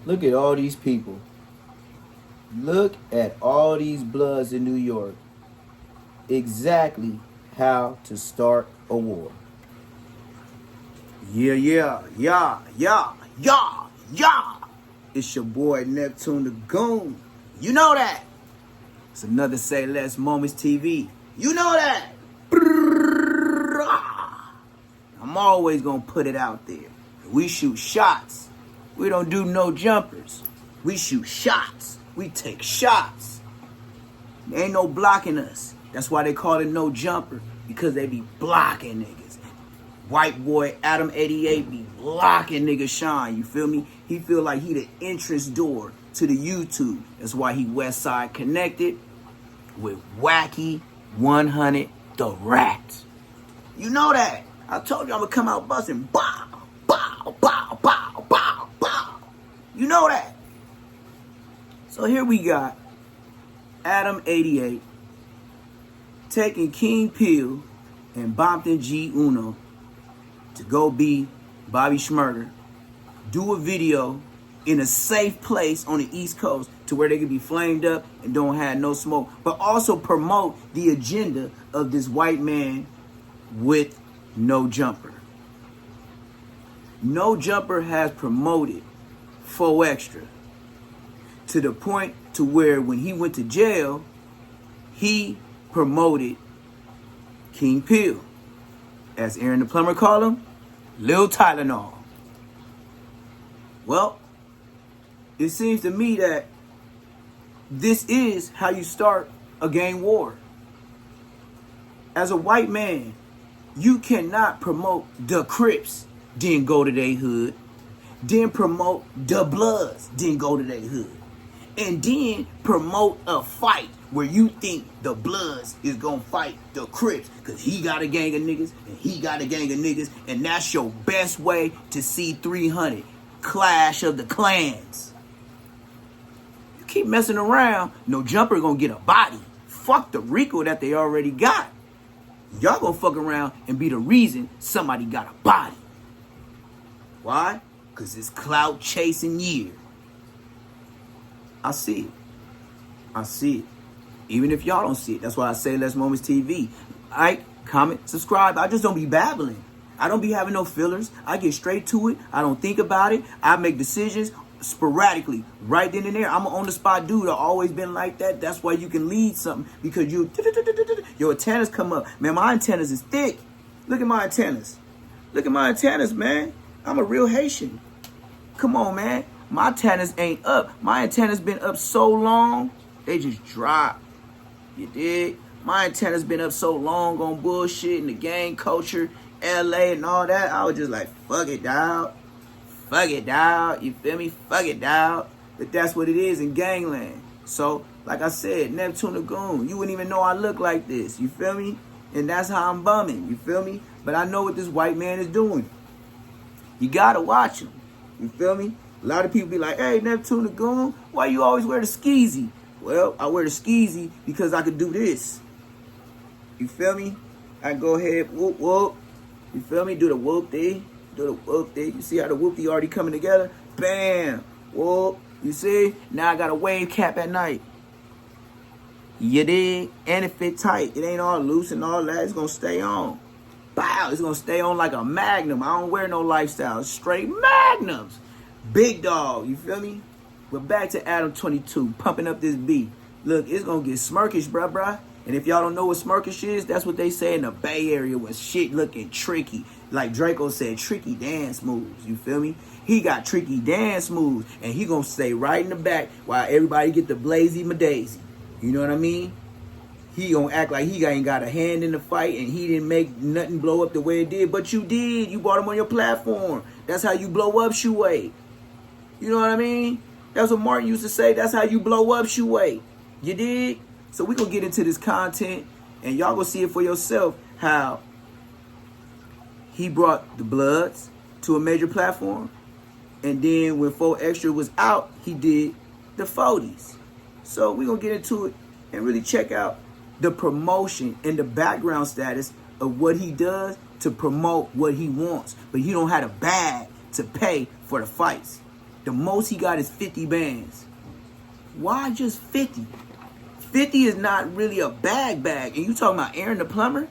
Look at all these people. Look at all these bloods in New York. Exactly how to start a war. Yeah. It's your boy Neptune the Goon. You know that. It's another Say Less Moments TV. You know that. I'm always gonna put it out there. We shoot shots. We don't do no jumpers. We shoot shots. We take shots. There ain't no blocking us. That's why they call it no jumper, because they be blocking niggas. White boy Adam 88 be blocking nigga Sean, you feel me? He feel like he the entrance door to the YouTube. That's why he West Side connected with Wacky 100 the Rat. You know that. I told you I'm gonna come out busting. Bow, bow, bow, bow, bow, bow. You know that. So here we got Adam 88 taking King Peel and Bompton G Uno to go be Bobby Schmurder, do a video in a safe place on the East Coast to where they can be flamed up and don't have no smoke, but also promote the agenda of this white man with no jumper. No Jumper has promoted 4 Extra to the point to where when he went to jail, he promoted King Peel. As Aaron the Plumber called him, Lil Tylenol. Well, it seems to me that this is how you start a gang war. As a white man, you cannot promote the Crips, then go to their hood, then promote the Bloods, then go to their hood, and then promote a fight where you think the Bloods is gonna fight the Crips because he got a gang of niggas and he got a gang of niggas, and that's your best way to see 300 Clash of the Clans. You keep messing around, no Jumper gonna get a body. Fuck the Rico that they already got. Y'all gonna fuck around and be the reason somebody got a body. Why? Because it's clout chasing year. I see it. Even if y'all don't see it. That's why I say Less Moments TV. Like, comment, subscribe. I just don't be babbling. I don't be having no fillers. I get straight to it. I don't think about it. I make decisions sporadically, right then and there. I'm an on-the-spot dude. I've always been like that. That's why you can lead something, because your antennas come up. Man, my antennas is thick. Look at my antennas. Man. I'm a real Haitian. Come on, man. My antennas ain't up. My antennas been up so long, they just drop. You dig? My antennas been up so long on bullshit and the gang culture, LA and all that. I was just like, fuck it, dawg. You feel me? Fuck it, dawg. But that's what it is in gangland. So, like I said, Neptune the Goon. You wouldn't even know I look like this. You feel me? And that's how I'm bumming. You feel me? But I know what this white man is doing. You gotta watch him. You feel me? A lot of people be like, hey, Neptune the Goon, why you always wear the skeezy? Well, I wear the skeezy because I could do this. You feel me? I go ahead, whoop, whoop. You feel me? Do the whoop thing. You see how the whoop already coming together? Bam. Whoop. You see? Now I got a wave cap at night. You dig? And it fit tight. It ain't all loose and all that. It's going to stay on. Bow. It's going to stay on like a Magnum. I don't wear no lifestyle. Straight Magnums. Big dog. You feel me? But back to Adam 22. Pumping up this beat. Look, it's going to get smirkish, bruh. And if y'all don't know what smirkish is, that's what they say in the Bay Area when shit looking tricky. Like Draco said, tricky dance moves. You feel me? He got tricky dance moves. And he going to stay right in the back while everybody get the blazy madaisy. You know what I mean? He gonna act like he ain't got a hand in the fight and he didn't make nothing blow up the way it did. But you did. You brought him on your platform. That's how you blow up, Shoeway. You know what I mean? That's what Martin used to say. That's how you blow up, Shoeway. You did? So we gonna get into this content and y'all gonna see it for yourself how he brought the Bloods to a major platform. And then when 4 Extra was out, he did the 40s. So we gonna get into it and really check out the promotion and the background status of what he does to promote what he wants. But he don't have a bag to pay for the fights. The most he got is 50 bands. Why just 50? 50 is not really a bag. And you talking about Aaron the Plumber?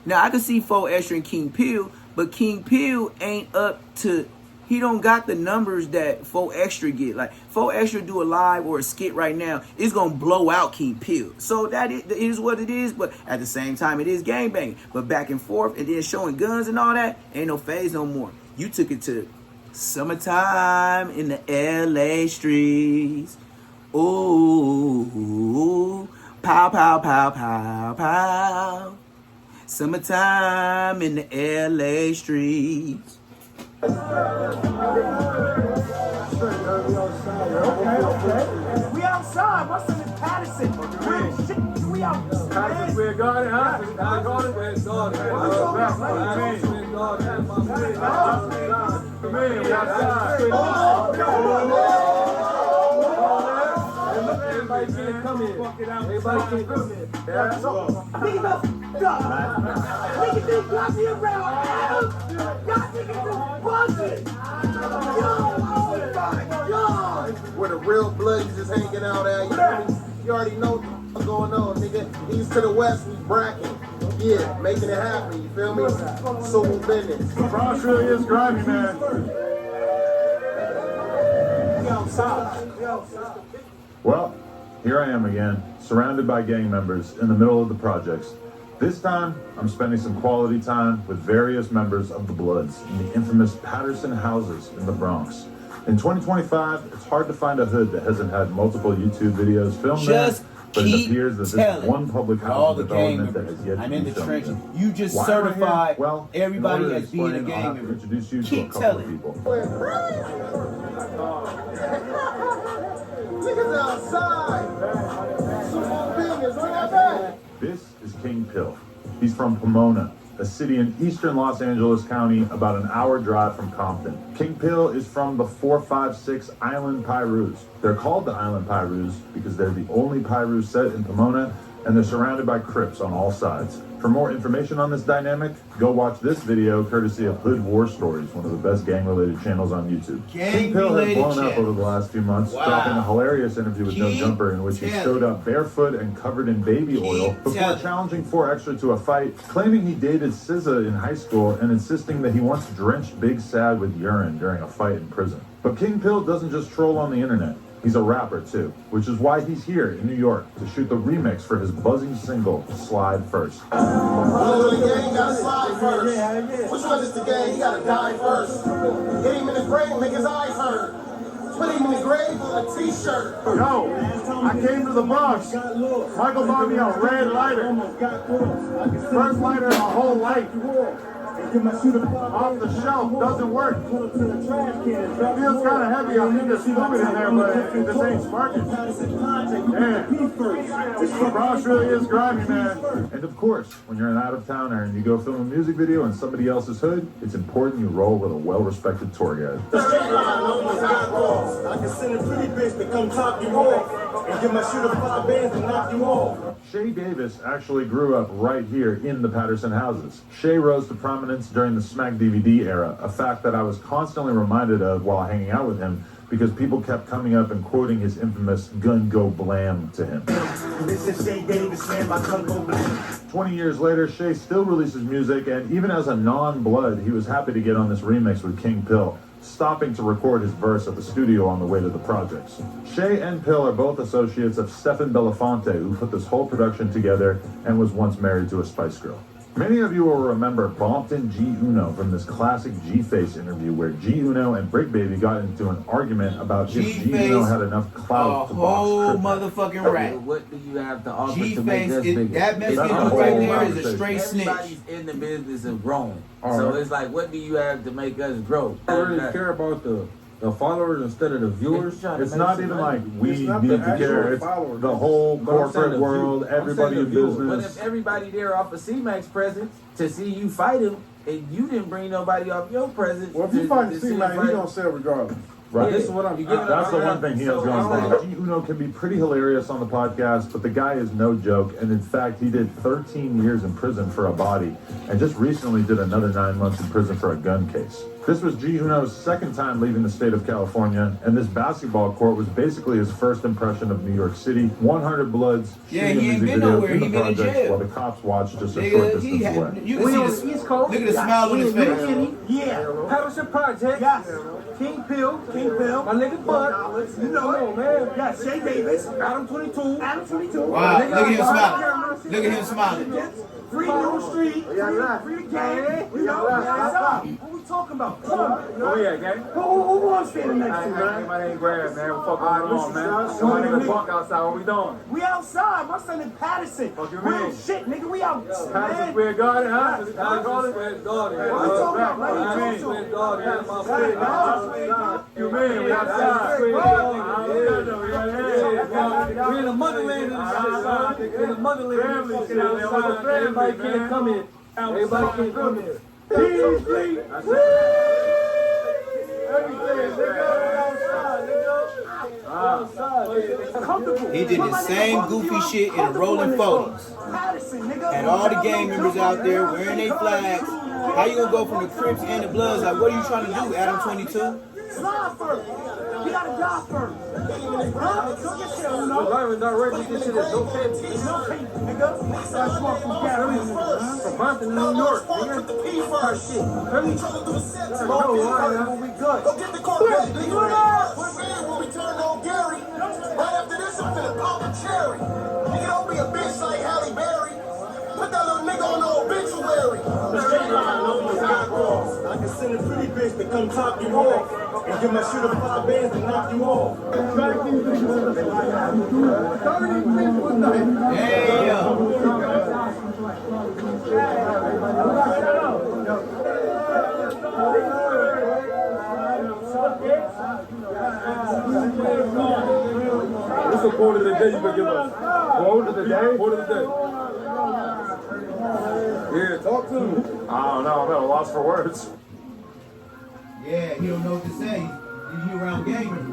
Now, I can see 4 Extra and King Peel, but King Peel ain't up to... He don't got the numbers that 4 Extra get. Like, 4 Extra do a live or a skit right now, it's going to blow out King Peel. So that is what it is, but at the same time, it is gangbanging. But back and forth, and then showing guns and all that, ain't no phase no more. You took it to summertime in the LA streets. Ooh, pow, pow, pow, pow, pow. Summertime in the LA streets. Okay. We outside. What's in the Patterson? We outside. Patterson Square Garden, huh? Garden? Come in, we outside. Everybody can come in. Everybody can come in. Nigga, this got me around. Y'all niggas is buzzing. Yo, oh my God. Where the real bloods is hanging out at. You already know what's going on, nigga. East to the west, we bracking. Yeah, making it happen, you feel me? Civil business. Bronx really is grimy, man. We outside. Well, here I am again, surrounded by gang members in the middle of the projects. This time, I'm spending some quality time with various members of the Bloods in the infamous Patterson houses in the Bronx. In 2025, it's hard to find a hood that hasn't had multiple YouTube videos filmed there, but it appears that this is one public housing development that has yet to be filmed in. You just Why am I certified here? Well, everybody in order to as being a explain, I'll gang have to member. introduce you to Keep a couple telling. of people. Niggas outside. Civil business, bring that back. This is King Peel. He's from Pomona, a city in eastern Los Angeles County, about an hour drive from Compton. King Peel is from the 456 Island Pyrus. They're called the Island Pyrus because they're the only Pyrus set in Pomona, and they're surrounded by Crips on all sides. For more information on this dynamic, go watch this video courtesy of Hood War Stories, one of the best gang-related channels on YouTube. King Peel has blown up over the last few months, dropping a hilarious interview with No Jumper in which he showed up barefoot and covered in baby oil before challenging 4 Extra to a fight, claiming he dated SZA in high school and insisting that he once drenched Big Sad with urine during a fight in prison. But King Peel doesn't just troll on the internet. He's a rapper too, which is why he's here in New York to shoot the remix for his buzzing single, Slide First. Well, the gang, you gotta slide first. Which one is the gang? He gotta die first. Get him in the grave, make his eyes hurt. Put him in the grave with a t-shirt. Yo, I came to the Bronx. Michael bought me a red lighter. First lighter in my whole life. Off the shelf, doesn't work. Feels kind of heavy. I think there's fluid in there, but this ain't sparking. Man, the Bronx really is grimy, man. And of course, when you're an out-of-towner and you go film a music video in somebody else's hood, it's important you roll with a well-respected tour guide. I can send a pretty bitch to come top you off and give my shooter 5 bands and knock you off. Shay Davis actually grew up right here in the Patterson houses. Shay rose to prominence during the Smack DVD era, a fact that I was constantly reminded of while hanging out with him because people kept coming up and quoting his infamous "gun go blam" to him. This is Shay Davis, man, my gun go blam. 20 years later, Shay still releases music, and even as a non-blood, he was happy to get on this remix with King Peel, stopping to record his verse at the studio on the way to the projects. Shay and Peel are both associates of Stefan Belafonte, who put this whole production together and was once married to a Spice Girl. Many of you will remember Bompton G Uno from this classic G-Face interview where G Uno and Brick Baby got into an argument about if G Uno had enough clout to box whole Crip. motherfucking rap. What do you have to offer to make G-Face, us bigger? that Mexican That's a dude whole right there is a conversation. straight snitch. Everybody's in the business of growing. All So right. it's like, what do you have to make us grow? I really care about the followers instead of the viewers. It's not even like we It's not need the to actual care. It's followers. the whole But I'm saying corporate the world, view- I'm everybody saying in the viewers. But business. if everybody there off of C-Max presence to see you fight him, and you didn't bring nobody off your presence. Well, if you find the see C-Man, him he fight- gonna sell regardless. Right. This is what I'm. You give it That's the up. one thing he has So, going I on. don't- G Uno can be pretty hilarious on the podcast, but the guy is no joke. And in fact, he did 13 years in prison for a body and just recently did another 9 months in prison for a gun case. This was G Uno's second time leaving the state of California, and this basketball court was basically his first impression of New York City. 100 Bloods shooting a music video in the projects while the cops watched just a short distance away. You can see the East Coast. Look at the smile on his face. Yeah. Patterson Project. Yes. King Pill. My nigga Bud. You know, man. Yes, Shay Davis. Adam 22. Adam 22. Wow, look at him smiling. Look at him smiling. Free New Street. Free the game. You know, what's up? What we talking about? Come on. Oh, yeah, gang. Who wants standing next to me, man? My name Grab, man. What the fuck going on, man? My nigga Buck outside. What we doing? We outside. My son in Patterson. Fuck you Real mean? shit, nigga. We out. Patterson Square Garden, huh? Patterson Square Garden. What we talking about? Let me talk to him. You mean? We outside. We in the motherland and shit, son. We in the motherland and shit. Everybody can't come in. Everybody can't come in. Everything, He did the same goofy shit in the Rolling 40s. Had all the gang members out there wearing their flags. How you gonna go from the Crips and the Bloods? Like, what are you trying to do, Adam 22? Slide first. We gotta die first. Huh? Don't get shit on no. Live and direct, this shit is no tape. No tape, nigga. That's what from Gary. From Boston, New York. Nigga. Shit. Really? Oh, wow, we good. Go get the Corvette, nigga. We're in when we turn on Gary. Right after this, I'm finna pop a cherry. Nigga, don't be a bitch like Halle Berry. Put that little nigga on the obituary. I can send a pretty bitch to come top you off and give my shooter 5 bands to knock you off. What's the quote of the day you can give us? Quote of the day? Quote of the day. Yeah, talk to him. I don't know, I'm at a loss for words. Yeah, he don't know what to say. He around gang members.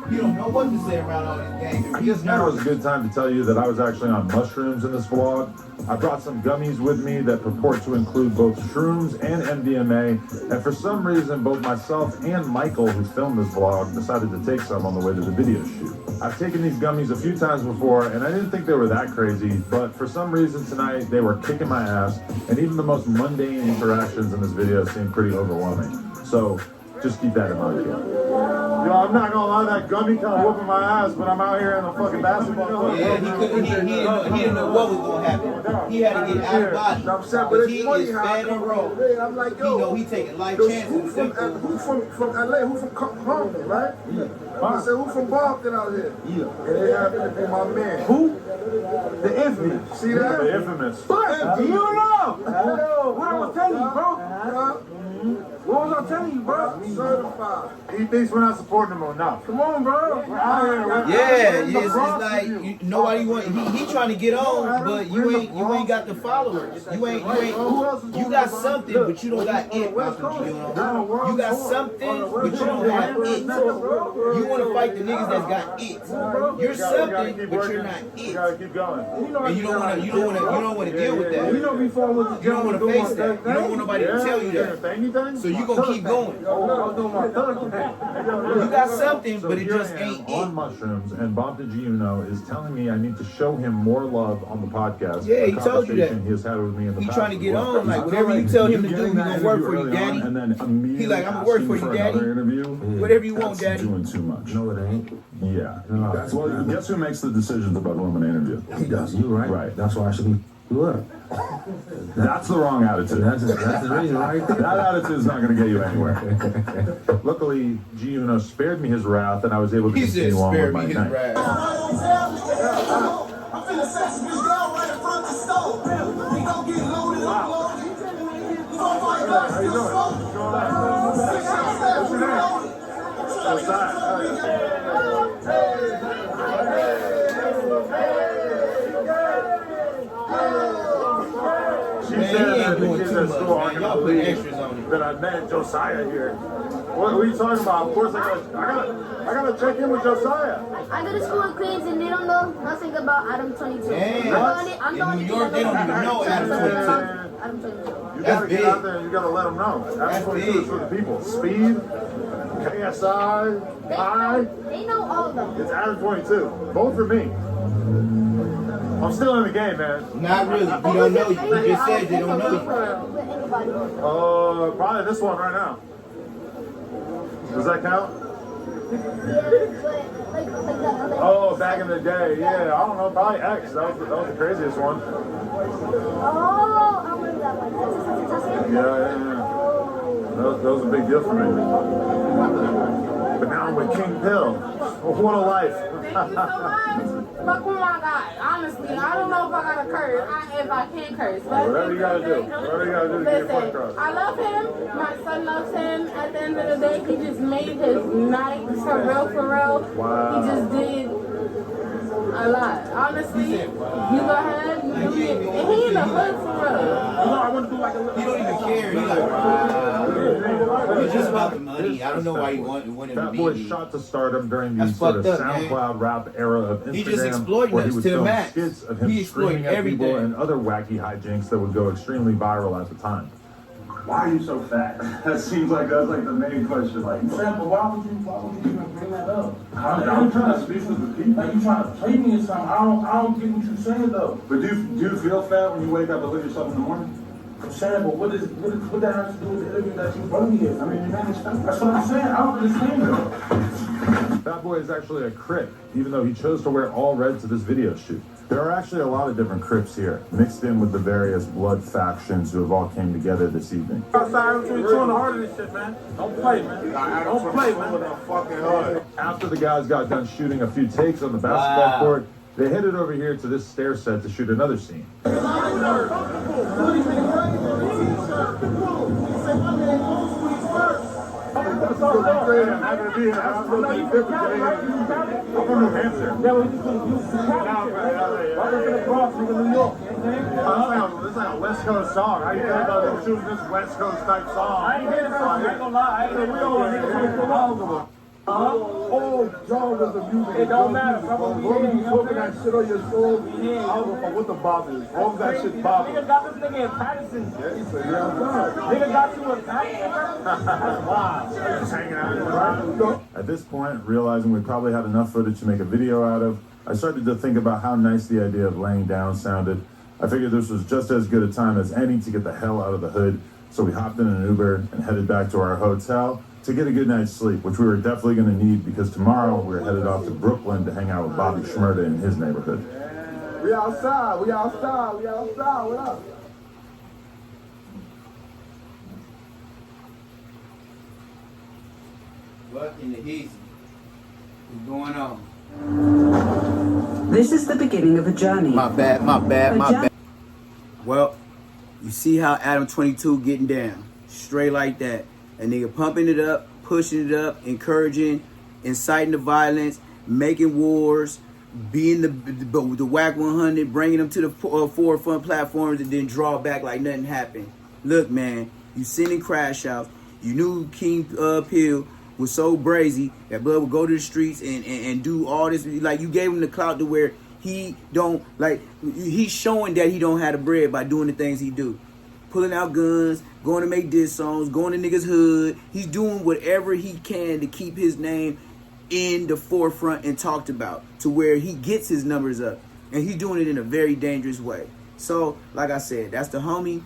He don't know what to say around all these gang members. I guess now is a good time to tell you that I was actually on mushrooms in this vlog. I brought some gummies with me that purport to include both shrooms and MDMA, and for some reason both myself and Michael, who filmed this vlog, decided to take some on the way to the video shoot. I've taken these gummies a few times before, and I didn't think they were that crazy, but for some reason tonight they were kicking my ass, and even the most mundane interactions in this video seemed pretty overwhelming. So just keep that in mind. Yo, I'm not gonna lie, that gummy kind of whooping my ass, but I'm out here in a fucking basketball court. Yeah, he didn't know what was gonna happen. He had to get out of body. Because he is fat and raw. I'm like, He know he taking life chances. Who from LA? Who from Compton, right? I said, who from Compton out here? Yeah. And they happened to be my man. Who? The infamous. See that? The infamous. But you know what I was telling you, bro. What was I telling you, bro? Certified. He thinks we're not supporting him enough. Come on, bro. We're out here. Yeah, it's like nobody want. He trying to get on, but you ain't got the followers. You got something, but you don't got it. You got something, but you don't have it. You want to fight the niggas that's got it. You're something, but you're not it. You gotta keep going. And you don't want to deal with that. You don't want to face that. You don't want nobody to tell you that. So you gonna keep going. You got something, but it just ain't it. On mushrooms, and Bob the G Uno is telling me I need to show him more love on the podcast. Yeah, he told you that. He has had with me in the He past. trying to get on, like whatever you tell him to do, he gonna work for you, daddy. And then immediately He like, I'm gonna work for you, daddy. Interview. Whatever you want, That's daddy. doing too much. No, it ain't. Yeah. Well, Guess who makes the decisions about who I'm gonna interview? He does. You right? Right. That's why I should be. You up? That's the wrong attitude. That's the reason, right? That attitude is not going to get you anywhere. Luckily, G Uno spared me his wrath, and I was able to He said, continue on spare with me my his night. wrath. I'm finna set this bitch down right in front of the stove. We gon' get loaded, unloaded. You gon' find us, still smoking. 6 shots left, we loaded. I'm trying to get She Man, said he ain't that the doing kids too at much, school aren't man. going Y'all to put believe extras on it. that I met Josiah here. What are you talking about? Of course I gotta check in with Josiah. I go to school in Queens and they don't know nothing about Adam 22. Damn. I'm In New York, they don't even know Adam 22. Adam 22. You gotta get out there and you gotta let them know. Adam 22 is for the people. Speed, KSI, High. They know all of them. It's Adam 22. Vote for me. I'm still in the game, man. Not really. We don't know you. You just said they don't know you. With anybody. Probably this one right now. Does that count? Oh, back in the day, yeah. I don't know, probably X. That was the craziest one. Oh, I remember that one. Yeah. That was a big deal for me. But now I'm with King Pill. What a life. Thank you so much. But oh my God, honestly, I don't know if I got to curse. If I can curse. Whatever you gotta do. Whatever you gotta do to get your point across. I love him. My son loves him. At the end of the day, he just made his night for real. Wow. He just did a lot. Honestly, you go ahead, you do it. And he in the hood for real. I want to do like a little. He don't even care. He's like, wow. It's just about the money. I don't know why he wanted to That be. boy shot to stardom during the That's sort of fucked up, SoundCloud rap era of Instagram, He just exploiting where he us would to the film max. skits of him He screaming exploiting at people everything. and other wacky hijinks that would go extremely viral at the time. Why are you so fat? That seems like that's like the main question. Like, Sam, but why would you even bring that up? I'm trying to speak for the people. Like you trying to play me or something? I don't get what you're saying though. But do you feel fat when you wake up and look at yourself in the morning? I'm saying, but what that has to do with the interview that you brought me here? I mean, that's what I'm saying. I don't understand though. That boy is actually a Crip, even though he chose to wear all red to this video shoot. There are actually a lot of different Crips here, mixed in with the various blood factions who have all came together this evening. Outside, I'm trying the heart of this shit, man. Don't play, man. Don't play, man. After the guys got done shooting a few takes on the basketball court, they headed over here to this stair set to shoot another scene. I'm from New Hampshire. This is like a West Coast song. How you feel about them shooting this West Coast type song? I ain't hear it, I ain't gonna lie. I ain't hear it. Oh, John was the music. It don't matter, bro. What were you smoking that shit on your soul? I don't know what the bob is. What was that shit bob? Nigga got this nigga in Patterson. Yeah, he said, yeah, I'm done. Nigga got you in Patterson. That's wild. Just hanging out here. At this point, realizing we probably had enough footage to make a video out of, I started to think about how nice the idea of laying down sounded. I figured this was just as good a time as any to get the hell out of the hood, so we hopped in an Uber and headed back to our hotel to get a good night's sleep, which we were definitely going to need because tomorrow we're headed off to Brooklyn to hang out with Bobby Shmurda in his neighborhood. We outside. What up? What in the easy? What's going on? This is the beginning of a journey. My bad. Well, you see how Adam 22 getting down. Straight like that. A nigga pumping it up, pushing it up, encouraging, inciting the violence, making wars, being the whack 100, bringing them to the forefront platforms and then draw back like nothing happened. Look, man, you sending crash outs. You knew King Pill was so brazy that blood would go to the streets and do all this. Like, you gave him the clout to where he don't, like, he's showing that he don't have the bread by doing the things he do. Pulling out guns, going to make diss songs, going to niggas' hood. He's doing whatever he can to keep his name in the forefront and talked about to where he gets his numbers up. And he's doing it in a very dangerous way. So, like I said, that's the homie.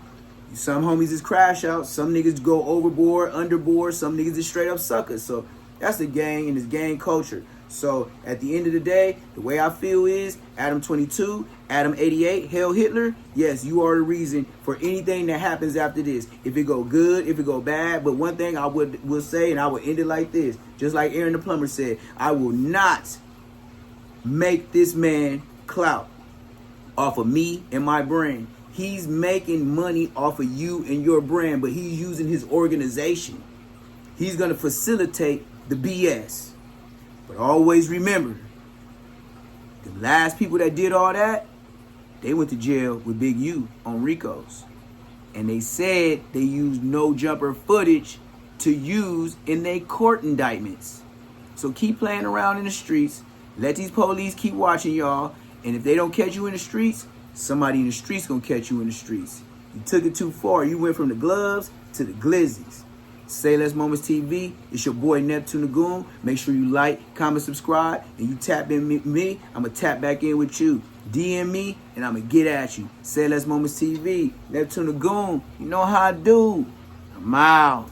Some homies is crash out. Some niggas go overboard, underboard. Some niggas is straight up suckers. So, that's the gang and it's gang culture. So, at the end of the day, the way I feel is Adam 22, Adam 88, Hail Hitler. Yes, you are the reason for anything that happens after this. If it go good, if it go bad. But one thing I will say, and I will end it like this. Just like Aaron the Plumber said, I will not make this man clout off of me and my brand. He's making money off of you and your brand, but he's using his organization. He's going to facilitate the BS. But always remember, the last people that did all that, they went to jail with Big U on Ricos. And they said they used no jumper footage to use in their court indictments. So keep playing around in the streets. Let these police keep watching y'all. And if they don't catch you in the streets, somebody in the streets gonna catch you in the streets. You took it too far. You went from the gloves to the glizzies. Say Less Moments TV. It's your boy Neptune the Goon. Make sure you like, comment, subscribe, and you tap in me. I'm going to tap back in with you. DM me, and I'm going to get at you. Say Less Moments TV. Neptune the Goon. You know how I do. I'm out.